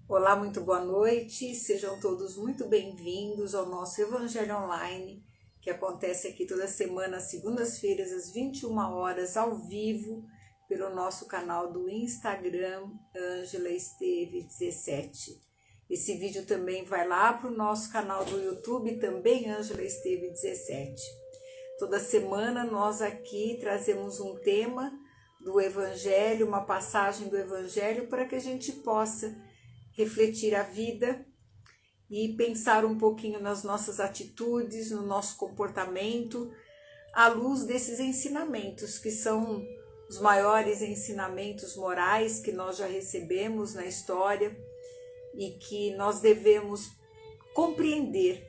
Olá, muito boa noite, sejam todos muito bem-vindos ao nosso Evangelho Online, que acontece aqui toda semana, às segundas-feiras, às 21 horas, ao vivo, pelo nosso canal do Instagram, Ângela Esteve 17. Esse vídeo também vai lá para o nosso canal do YouTube, também Ângela Esteve 17. Toda semana nós aqui trazemos um tema do Evangelho, uma passagem do Evangelho, para que a gente possa refletir a vida e pensar um pouquinho nas nossas atitudes, no nosso comportamento, à luz desses ensinamentos, que são os maiores ensinamentos morais que nós já recebemos na história e que nós devemos compreender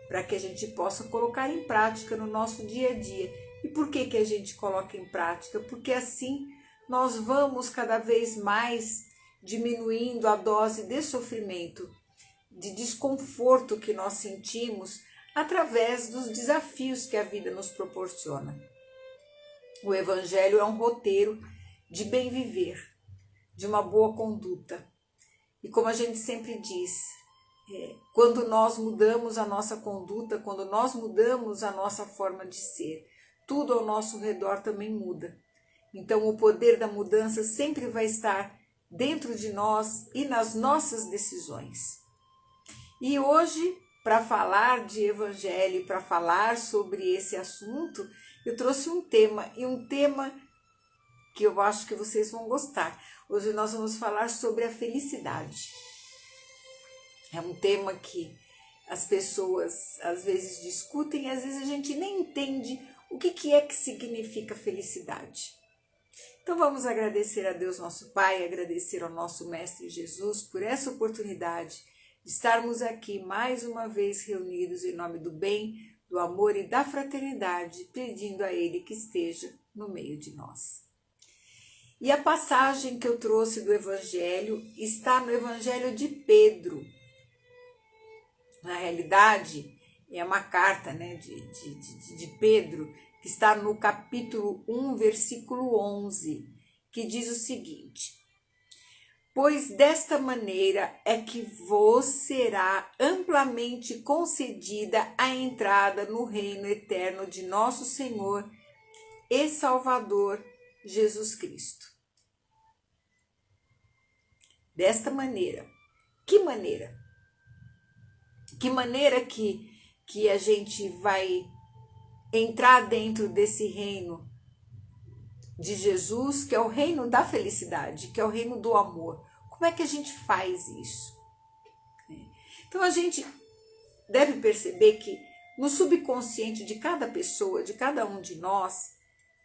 para que a gente possa colocar em prática no nosso dia a dia. E por que a gente coloca em prática? Porque assim nós vamos cada vez mais diminuindo a dose de sofrimento, de desconforto que nós sentimos através dos desafios que a vida nos proporciona. O Evangelho é um roteiro de bem viver, de uma boa conduta. E como a gente sempre diz, quando nós mudamos a nossa conduta, quando nós mudamos a nossa forma de ser, tudo ao nosso redor também muda. Então o poder da mudança sempre vai estar dentro de nós e nas nossas decisões. E hoje, para falar de Evangelho, para falar sobre esse assunto, eu trouxe um tema, e um tema que eu acho que vocês vão gostar. Hoje nós vamos falar sobre a felicidade. É um tema que as pessoas às vezes discutem e às vezes a gente nem entende o que é que significa felicidade. Então vamos agradecer a Deus nosso Pai, agradecer ao nosso Mestre Jesus por essa oportunidade de estarmos aqui mais uma vez reunidos em nome do bem, do amor e da fraternidade, pedindo a Ele que esteja no meio de nós. E a passagem que eu trouxe do Evangelho está no Evangelho de Pedro. Na realidade, é uma carta, de Pedro, que está no capítulo 1, versículo 11, que diz o seguinte: pois desta maneira é que vos será amplamente concedida a entrada no reino eterno de nosso Senhor e Salvador Jesus Cristo. Desta maneira. Que maneira? Que maneira que a gente vai entrar dentro desse reino de Jesus, que é o reino da felicidade, que é o reino do amor? Como é que a gente faz isso? Então a gente deve perceber que no subconsciente de cada pessoa, de cada um de nós,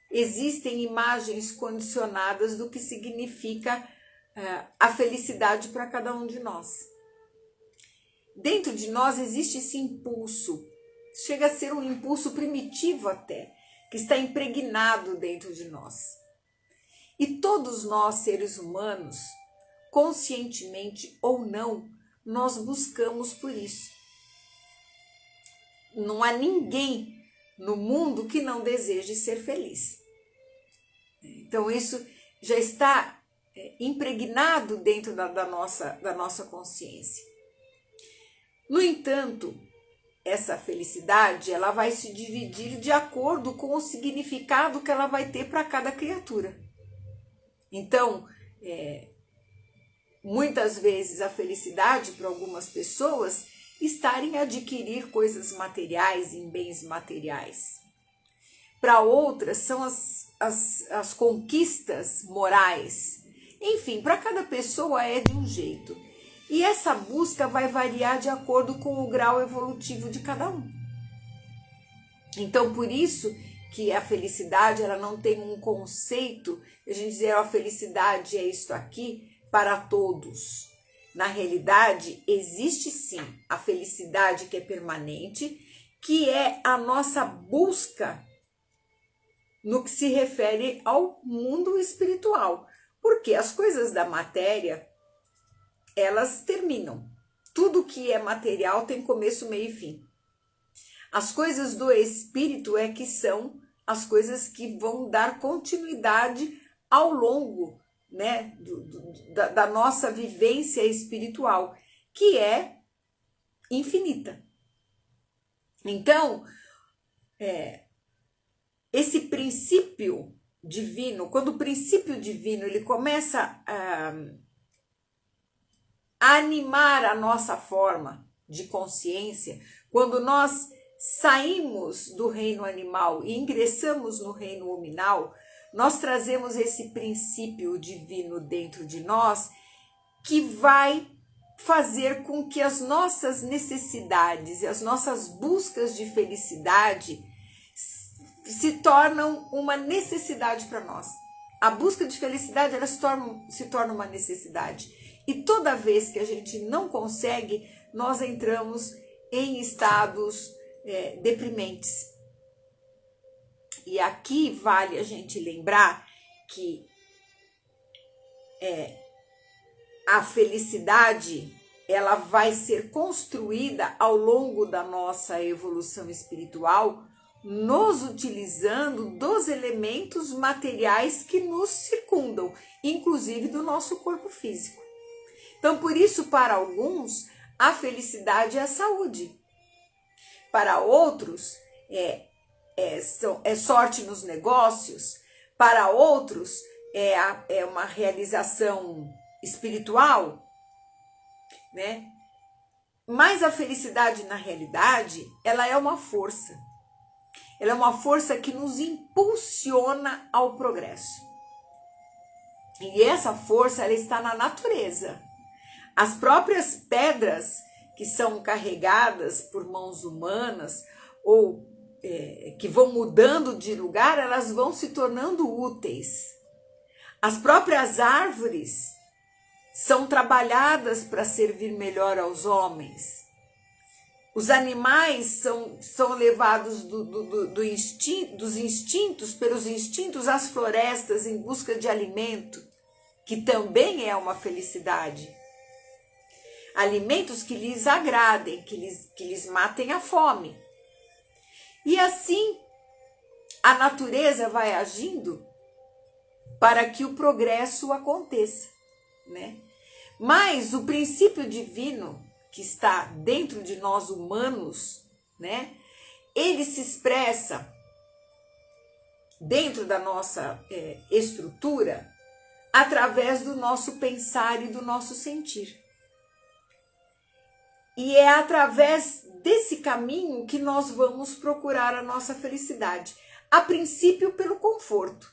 existem imagens condicionadas do que significa a felicidade para cada um de nós. Dentro de nós existe esse impulso, chega a ser um impulso primitivo até, que está impregnado dentro de nós. E todos nós, seres humanos, conscientemente ou não, nós buscamos por isso. Não há ninguém no mundo que não deseje ser feliz. Então isso já está impregnado dentro da nossa consciência. No entanto, essa felicidade ela vai se dividir de acordo com o significado que ela vai ter para cada criatura. Então, muitas vezes a felicidade para algumas pessoas está em adquirir coisas materiais, em bens materiais. Para outras são as conquistas morais. Enfim, para cada pessoa é de um jeito. E essa busca vai variar de acordo com o grau evolutivo de cada um. Então, por isso que a felicidade ela não tem um conceito, a gente dizer a felicidade é isto aqui para todos. Na realidade, existe sim a felicidade que é permanente, que é a nossa busca no que se refere ao mundo espiritual. Porque as coisas da matéria, elas terminam. Tudo que é material tem começo, meio e fim. As coisas do espírito é que são as coisas que vão dar continuidade ao longo né, da nossa vivência espiritual, que é infinita. Então, esse princípio divino, quando o princípio divino ele começa a animar a nossa forma de consciência, quando nós saímos do reino animal e ingressamos no reino hominal, nós trazemos esse princípio divino dentro de nós que vai fazer com que as nossas necessidades e as nossas buscas de felicidade se tornam uma necessidade para nós. A busca de felicidade ela se torna uma necessidade. E toda vez que a gente não consegue, nós entramos em estados deprimentes. E aqui vale a gente lembrar que a felicidade ela vai ser construída ao longo da nossa evolução espiritual, nos utilizando dos elementos materiais que nos circundam, inclusive do nosso corpo físico. Então, por isso, para alguns, a felicidade é a saúde. Para outros, é sorte nos negócios. Para outros, é uma realização espiritual, né? Mas a felicidade, na realidade, ela é uma força. Ela é uma força que nos impulsiona ao progresso. E essa força, ela está na natureza. As próprias pedras que são carregadas por mãos humanas ou que vão mudando de lugar, elas vão se tornando úteis. As próprias árvores são trabalhadas para servir melhor aos homens. Os animais são levados dos instintos, pelos instintos às florestas em busca de alimento, que também é uma felicidade. Alimentos que lhes agradem, que lhes matem a fome. E assim, a natureza vai agindo para que o progresso aconteça, né? Mas o princípio divino que está dentro de nós humanos, né? Ele se expressa dentro da nossa estrutura através do nosso pensar e do nosso sentir. E é através desse caminho que nós vamos procurar a nossa felicidade. A princípio, pelo conforto,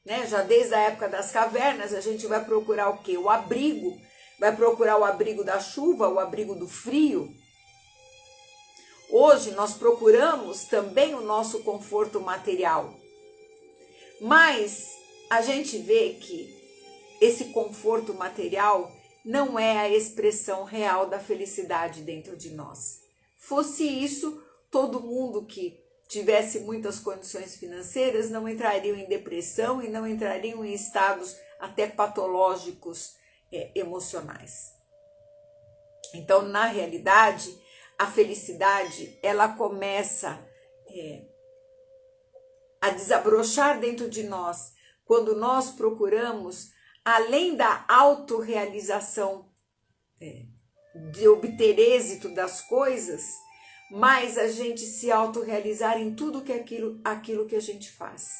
né? Já desde a época das cavernas, a gente vai procurar o quê? O abrigo. Vai procurar o abrigo da chuva, o abrigo do frio. Hoje nós procuramos também o nosso conforto material. Mas a gente vê que esse conforto material não é a expressão real da felicidade dentro de nós. Fosse isso, todo mundo que tivesse muitas condições financeiras não entrariam em depressão e não entrariam em estados até patológicos emocionais. Então, na realidade, a felicidade ela começa a desabrochar dentro de nós quando nós procuramos, além da autorrealização, de obter êxito das coisas, mas a gente se autorrealizar em tudo que aquilo que a gente faz,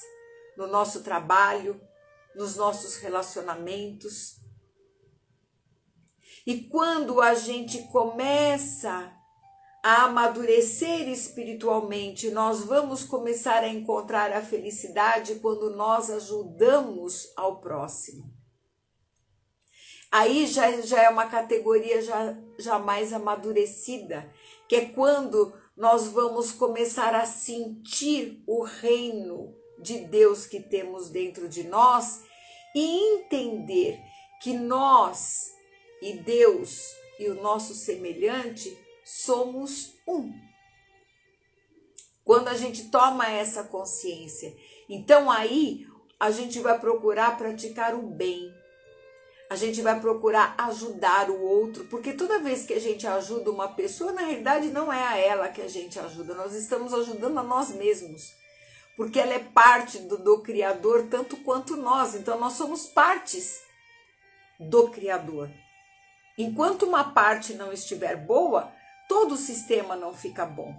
no nosso trabalho, nos nossos relacionamentos. E quando a gente começa a amadurecer espiritualmente, nós vamos começar a encontrar a felicidade quando nós ajudamos ao próximo. Aí já é uma categoria já mais amadurecida, que é quando nós vamos começar a sentir o reino de Deus que temos dentro de nós e entender que nós e Deus e o nosso semelhante somos um. Quando a gente toma essa consciência, então aí a gente vai procurar praticar o bem. A gente vai procurar ajudar o outro, porque toda vez que a gente ajuda uma pessoa, na realidade não é a ela que a gente ajuda, nós estamos ajudando a nós mesmos. porque ela é parte do Criador tanto quanto nós. Então nós somos partes do Criador. Enquanto uma parte não estiver boa, todo o sistema não fica bom.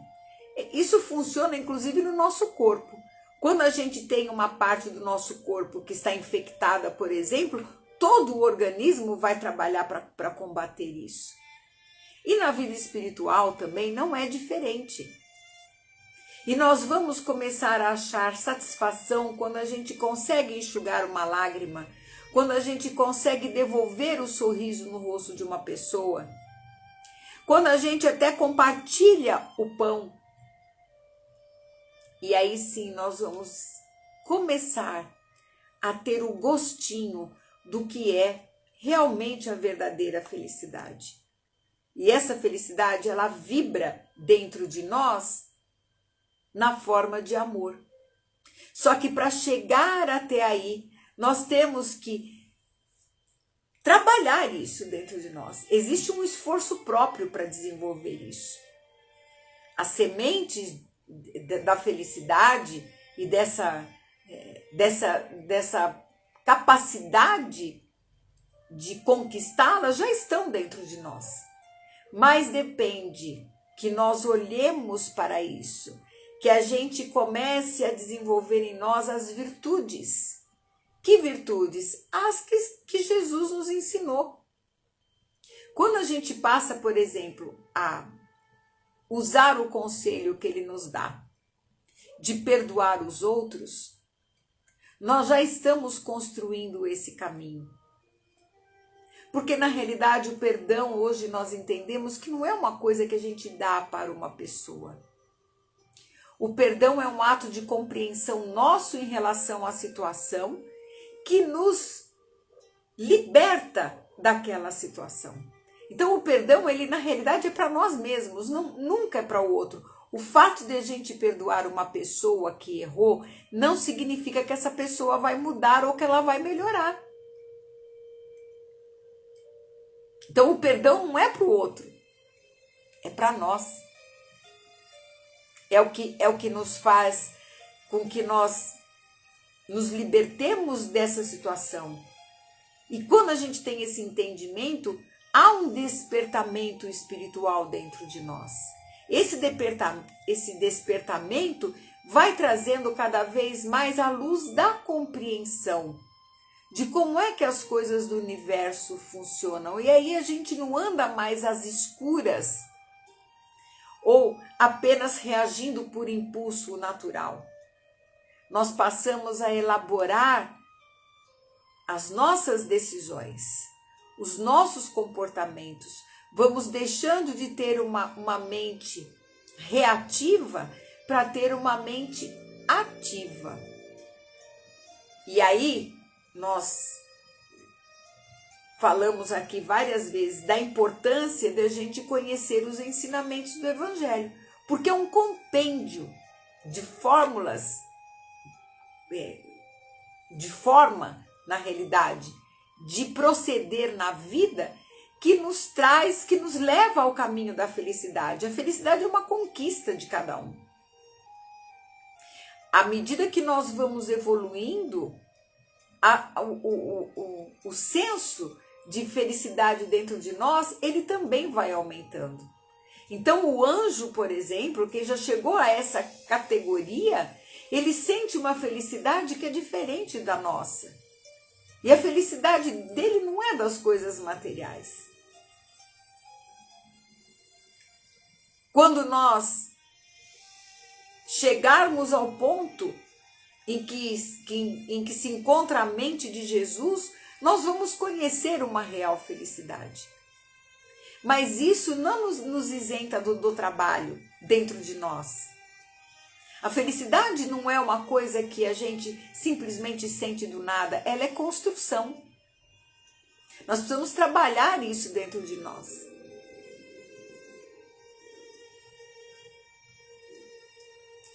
Isso funciona inclusive no nosso corpo. Quando a gente tem uma parte do nosso corpo que está infectada, por exemplo, todo o organismo vai trabalhar para combater isso. E na vida espiritual também não é diferente. E nós vamos começar a achar satisfação quando a gente consegue enxugar uma lágrima, quando a gente consegue devolver o sorriso no rosto de uma pessoa, quando a gente até compartilha o pão. E aí sim nós vamos começar a ter o gostinho do que é realmente a verdadeira felicidade. E essa felicidade, ela vibra dentro de nós na forma de amor. Só que para chegar até aí, nós temos que trabalhar isso dentro de nós. Existe um esforço próprio para desenvolver isso. As sementes da felicidade e dessa capacidade de conquistá-la já estão dentro de nós. Mas depende que nós olhemos para isso, que a gente comece a desenvolver em nós as virtudes. Que virtudes? As que Jesus nos ensinou. Quando a gente passa, por exemplo, a usar o conselho que ele nos dá de perdoar os outros, nós já estamos construindo esse caminho. Porque na realidade o perdão hoje nós entendemos que não é uma coisa que a gente dá para uma pessoa. O perdão é um ato de compreensão nosso em relação à situação que nos liberta daquela situação. Então o perdão, ele na realidade é para nós mesmos, nunca é para o outro. O fato de a gente perdoar uma pessoa que errou não significa que essa pessoa vai mudar ou que ela vai melhorar. Então o perdão não é para o outro, é para nós. É o que nos faz com que nós nos libertemos dessa situação. E quando a gente tem esse entendimento, há um despertamento espiritual dentro de nós. Esse despertamento vai trazendo cada vez mais a luz da compreensão de como é que as coisas do universo funcionam. E aí a gente não anda mais às escuras ou apenas reagindo por impulso natural. Nós passamos a elaborar as nossas decisões, os nossos comportamentos. Vamos deixando de ter uma mente reativa para ter uma mente ativa. E aí, nós falamos aqui várias vezes da importância de a gente conhecer os ensinamentos do Evangelho, porque é um compêndio de fórmulas, de forma, na realidade, de proceder na vida que nos traz, que nos leva ao caminho da felicidade. A felicidade é uma conquista de cada um. À medida que nós vamos evoluindo, o senso de felicidade dentro de nós, ele também vai aumentando. Então o anjo, por exemplo, que já chegou a essa categoria, ele sente uma felicidade que é diferente da nossa. E a felicidade dele não é das coisas materiais. Quando nós chegarmos ao ponto em que se encontra a mente de Jesus, nós vamos conhecer uma real felicidade. Mas isso não nos isenta do trabalho dentro de nós. A felicidade não é uma coisa que a gente simplesmente sente do nada, ela é construção. Nós precisamos trabalhar isso dentro de nós.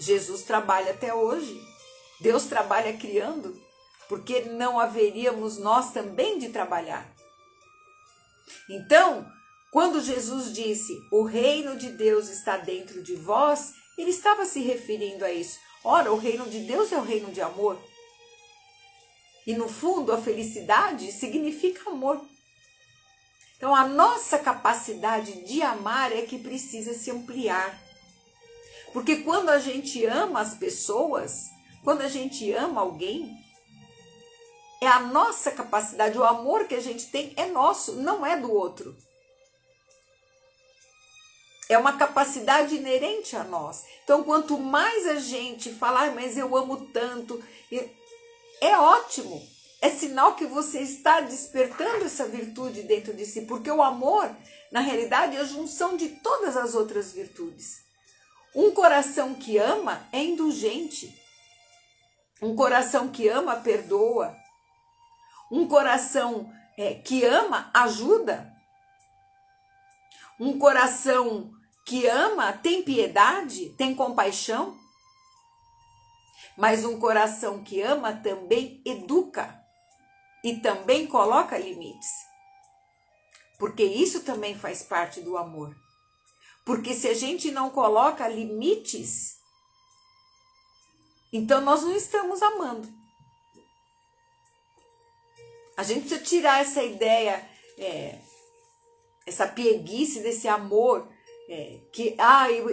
Jesus trabalha até hoje. Deus trabalha criando, porque não haveríamos nós também de trabalhar. Então, quando Jesus disse, o reino de Deus está dentro de vós, ele estava se referindo a isso. Ora, o reino de Deus é o reino de amor. E no fundo, a felicidade significa amor. Então, a nossa capacidade de amar é que precisa se ampliar. Porque quando a gente ama as pessoas, quando a gente ama alguém, é a nossa capacidade, o amor que a gente tem é nosso, não é do outro. É uma capacidade inerente a nós. Então, quanto mais a gente falar, mas eu amo tanto, é ótimo. É sinal que você está despertando essa virtude dentro de si, porque o amor, na realidade, é a junção de todas as outras virtudes. Um coração que ama é indulgente. Um coração que ama perdoa. Um coração que ama ajuda. Um coração que ama tem piedade, tem compaixão. Mas um coração que ama também educa e também coloca limites. Porque isso também faz parte do amor. Porque se a gente não coloca limites, então nós não estamos amando. A gente precisa tirar essa ideia, essa pieguice desse amor, que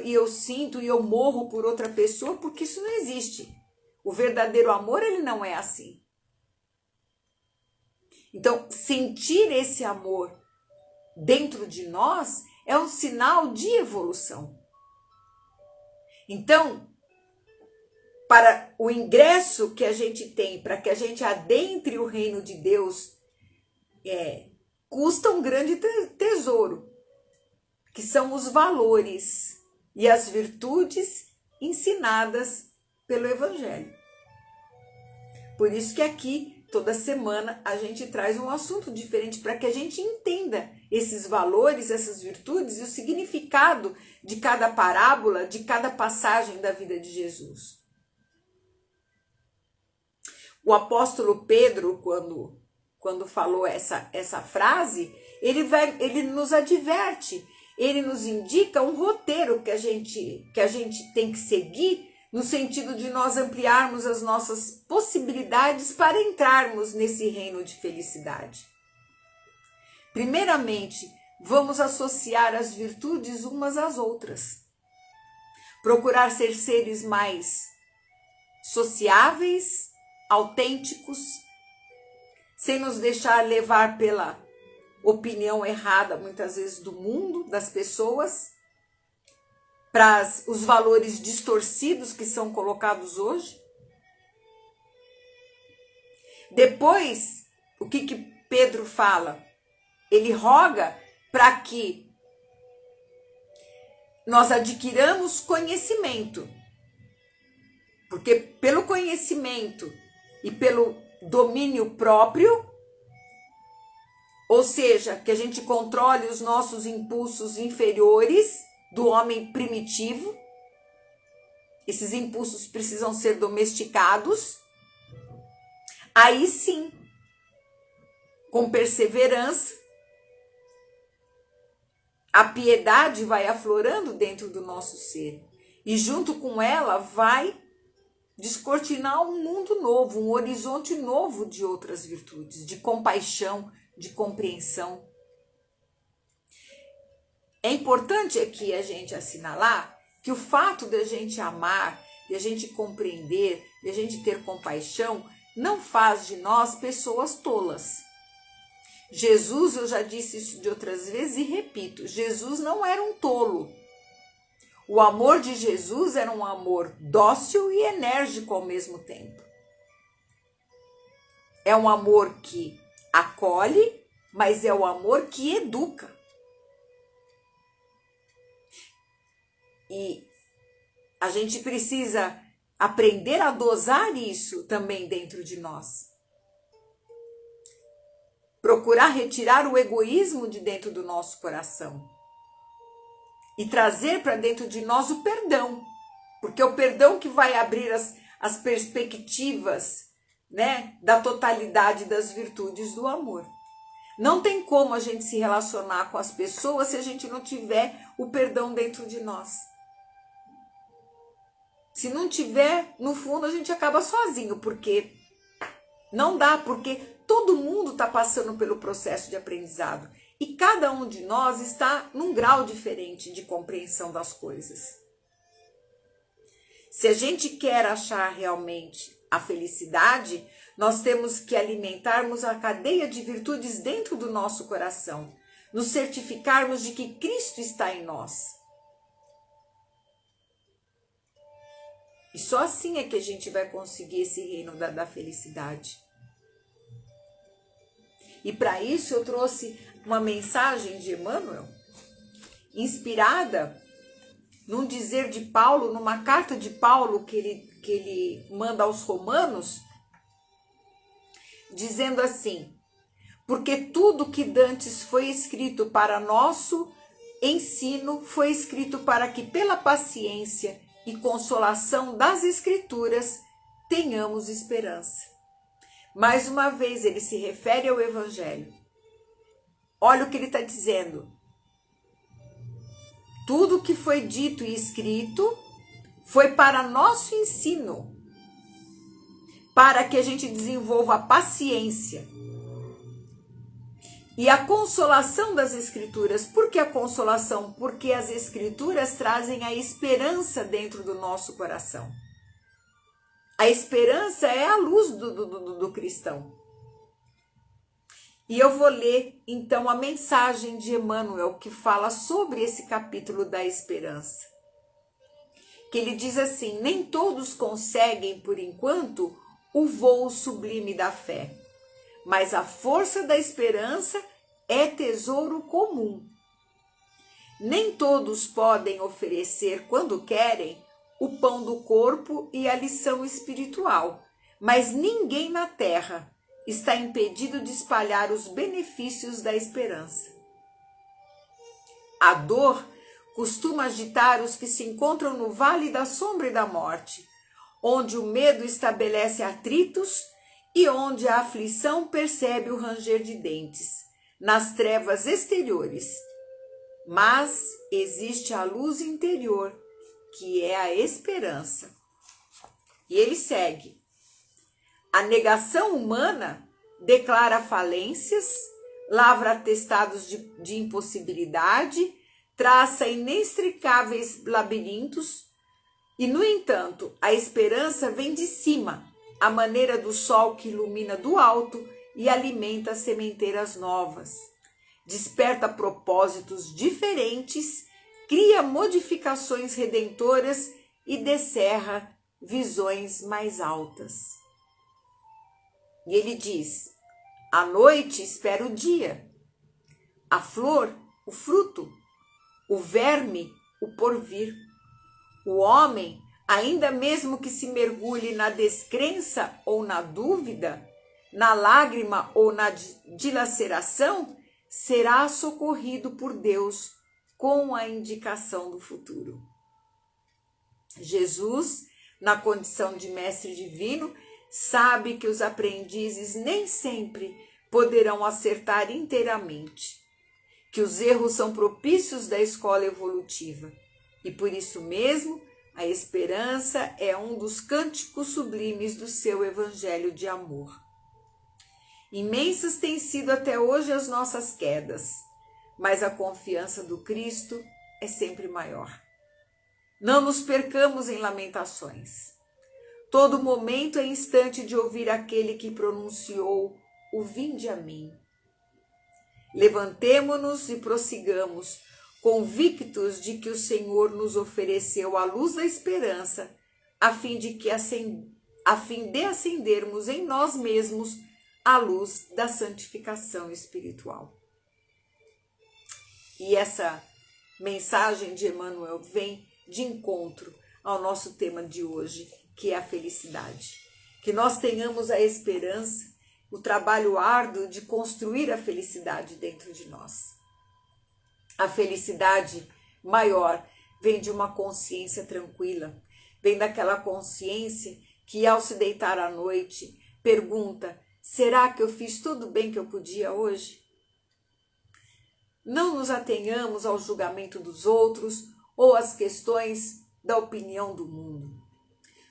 eu sinto e eu morro por outra pessoa, porque isso não existe. O verdadeiro amor, ele não é assim. Então, sentir esse amor dentro de nós é um sinal de evolução. Então, para o ingresso que a gente tem, para que a gente adentre o reino de Deus, custa um grande tesouro, que são os valores e as virtudes ensinadas pelo Evangelho. Por isso que aqui, toda semana, a gente traz um assunto diferente para que a gente entenda esses valores, essas virtudes e o significado de cada parábola, de cada passagem da vida de Jesus. O Pedro, quando falou essa frase, ele nos adverte, ele nos indica um roteiro que a gente tem que seguir, no sentido de nós ampliarmos as nossas possibilidades para entrarmos nesse reino de felicidade. Primeiramente, vamos associar as virtudes umas às outras. Procurar ser seres mais sociáveis, autênticos, sem nos deixar levar pela opinião errada, muitas vezes, do mundo, das pessoas, para os valores distorcidos que são colocados hoje. Depois, o que Pedro fala? Ele roga para que nós adquiramos conhecimento. Porque pelo conhecimento e pelo domínio próprio, ou seja, que a gente controle os nossos impulsos inferiores do homem primitivo, esses impulsos precisam ser domesticados, aí sim, com perseverança, a piedade vai aflorando dentro do nosso ser e junto com ela vai descortinar um mundo novo, um horizonte novo de outras virtudes, de compaixão, de compreensão. É importante aqui a gente assinalar que o fato de a gente amar, de a gente compreender, de a gente ter compaixão, não faz de nós pessoas tolas. Jesus, eu já disse isso de outras vezes e repito, Jesus não era um tolo. O amor de Jesus era um amor dócil e enérgico ao mesmo tempo. É um amor que acolhe, mas é o amor que educa. E a gente precisa aprender a dosar isso também dentro de nós. Procurar retirar o egoísmo de dentro do nosso coração. E trazer para dentro de nós o perdão. Porque é o perdão que vai abrir as perspectivas, né, da totalidade das virtudes do amor. Não tem como a gente se relacionar com as pessoas se a gente não tiver o perdão dentro de nós. Se não tiver, no fundo a gente acaba sozinho, porque não dá, porque todo mundo está passando pelo processo de aprendizado e cada um de nós está num grau diferente de compreensão das coisas. Se a gente quer achar realmente a felicidade, nós temos que alimentarmos a cadeia de virtudes dentro do nosso coração, nos certificarmos de que Cristo está em nós. E só assim é que a gente vai conseguir esse reino da felicidade. E para isso eu trouxe uma mensagem de Emmanuel, inspirada num dizer de Paulo, numa carta de Paulo que ele manda aos Romanos, dizendo assim: porque tudo que dantes foi escrito para nosso ensino foi escrito para que pela paciência e consolação das Escrituras tenhamos esperança. Mais uma vez ele se refere ao Evangelho. Olha o que ele está dizendo. Tudo que foi dito e escrito foi para nosso ensino, para que a gente desenvolva a paciência e a consolação das Escrituras. Por que a consolação? Porque as Escrituras trazem a esperança dentro do nosso coração. A esperança é a luz do cristão. E eu vou ler, então, a mensagem de Emmanuel, que fala sobre esse capítulo da esperança. Que ele diz assim: nem todos conseguem, por enquanto, o voo sublime da fé, mas a força da esperança é tesouro comum. Nem todos podem oferecer, quando querem, o pão do corpo e a lição espiritual, mas ninguém na terra está impedido de espalhar os benefícios da esperança. A dor costuma agitar os que se encontram no vale da sombra e da morte, onde o medo estabelece atritos e onde a aflição percebe o ranger de dentes, nas trevas exteriores. Mas existe a luz interior, que é a esperança. E ele segue: a negação humana declara falências, lavra atestados de impossibilidade, traça inextricáveis labirintos, e, no entanto, a esperança vem de cima, à maneira do sol que ilumina do alto e alimenta sementeiras novas, desperta propósitos diferentes, cria modificações redentoras e descerra visões mais altas. E ele diz: a noite espera o dia, a flor, o fruto, o verme, o porvir. O homem, ainda mesmo que se mergulhe na descrença ou na dúvida, na lágrima ou na dilaceração, será socorrido por Deus com a indicação do futuro. Jesus, na condição de mestre divino, sabe que os aprendizes nem sempre poderão acertar inteiramente, que os erros são propícios da escola evolutiva, e por isso mesmo a esperança é um dos cânticos sublimes do seu evangelho de amor. Imensas têm sido até hoje as nossas quedas, mas a confiança do Cristo é sempre maior. Não nos percamos em lamentações. Todo momento é instante de ouvir aquele que pronunciou o vinde a mim. Levantemo-nos e prossigamos, convictos de que o Senhor nos ofereceu a luz da esperança, a fim de acendermos em nós mesmos a luz da santificação espiritual. E essa mensagem de Emmanuel vem de encontro ao nosso tema de hoje, que é a felicidade. Que nós tenhamos a esperança, o trabalho árduo de construir a felicidade dentro de nós. A felicidade maior vem de uma consciência tranquila, vem daquela consciência que, ao se deitar à noite, pergunta: será que eu fiz tudo bem que eu podia hoje? Não nos atenhamos ao julgamento dos outros ou às questões da opinião do mundo.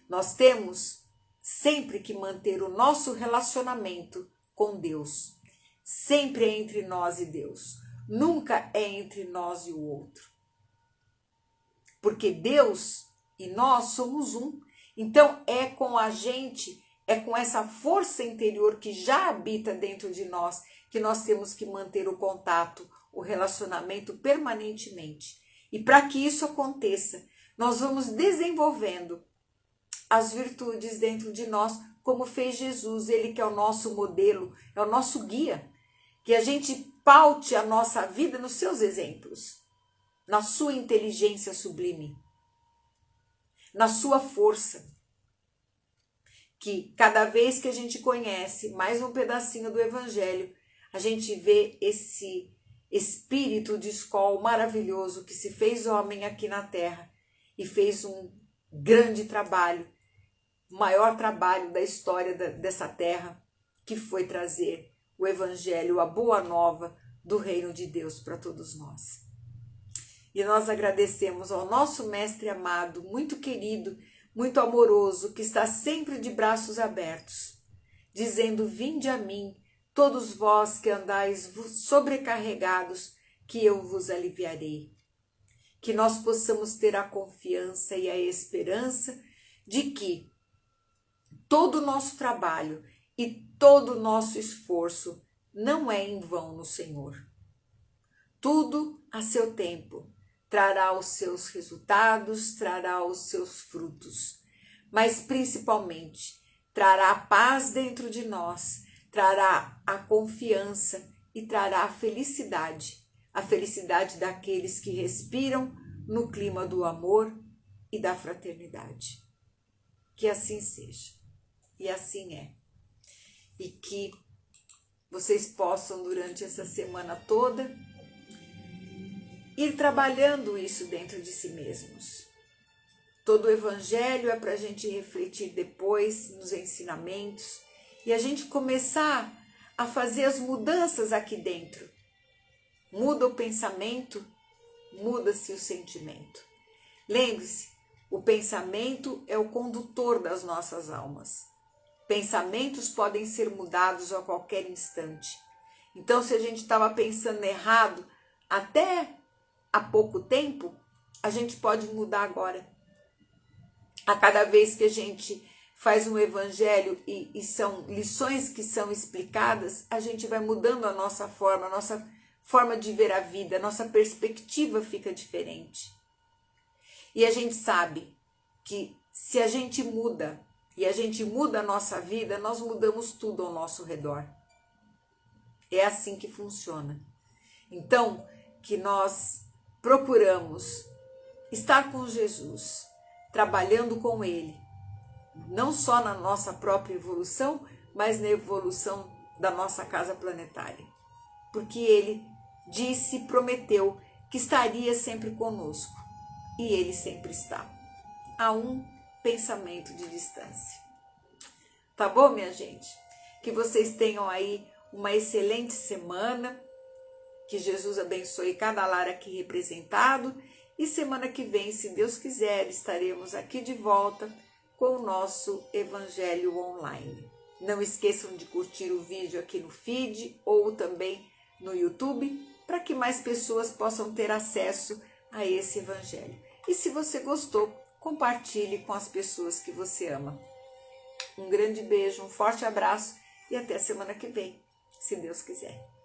Nós temos sempre que manter o nosso relacionamento com Deus. Sempre é entre nós e Deus. Nunca é entre nós e o outro. Porque Deus e nós somos um. Então é com a gente, é com essa força interior que já habita dentro de nós que nós temos que manter o contato, o relacionamento permanentemente. E para que isso aconteça, nós vamos desenvolvendo as virtudes dentro de nós, como fez Jesus, ele que é o nosso modelo, é o nosso guia. Que a gente paute a nossa vida nos seus exemplos, na sua inteligência sublime, na sua força. Que cada vez que a gente conhece mais um pedacinho do Evangelho, a gente vê esse espírito de escola maravilhoso que se fez homem aqui na terra e fez um grande trabalho, o maior trabalho da história dessa terra, que foi trazer o Evangelho, a boa nova do reino de Deus para todos nós. E nós agradecemos ao nosso mestre amado, muito querido, muito amoroso, que está sempre de braços abertos, dizendo: vinde a mim, todos vós que andais sobrecarregados, que eu vos aliviarei. Que nós possamos ter a confiança e a esperança de que todo o nosso trabalho e todo o nosso esforço não é em vão no Senhor. Tudo a seu tempo trará os seus resultados, trará os seus frutos, mas principalmente trará a paz dentro de nós, trará a confiança e trará a felicidade daqueles que respiram no clima do amor e da fraternidade. Que assim seja, e assim é. E que vocês possam, durante essa semana toda, ir trabalhando isso dentro de si mesmos. Todo o Evangelho é para a gente refletir depois nos ensinamentos e a gente começar a fazer as mudanças aqui dentro. Muda o pensamento, muda-se o sentimento. Lembre-se, o pensamento é o condutor das nossas almas. Pensamentos podem ser mudados a qualquer instante. Então, se a gente estava pensando errado até há pouco tempo, a gente pode mudar agora. A cada vez que a gente faz um evangelho e são lições que são explicadas, a gente vai mudando a nossa forma de ver a vida, a nossa perspectiva fica diferente. E a gente sabe que se a gente muda e a gente muda a nossa vida, nós mudamos tudo ao nosso redor. É assim que funciona. Então, que nós procuramos estar com Jesus, trabalhando com Ele, não só na nossa própria evolução, mas na evolução da nossa casa planetária. Porque Ele disse e prometeu que estaria sempre conosco. E Ele sempre está. A um pensamento de distância. Tá bom, minha gente? Que vocês tenham aí uma excelente semana. Que Jesus abençoe cada lar aqui representado. E semana que vem, se Deus quiser, estaremos aqui de volta com o nosso Evangelho Online. Não esqueçam de curtir o vídeo aqui no feed ou também no YouTube, para que mais pessoas possam ter acesso a esse Evangelho. E se você gostou, compartilhe com as pessoas que você ama. Um grande beijo, um forte abraço e até semana que vem, se Deus quiser.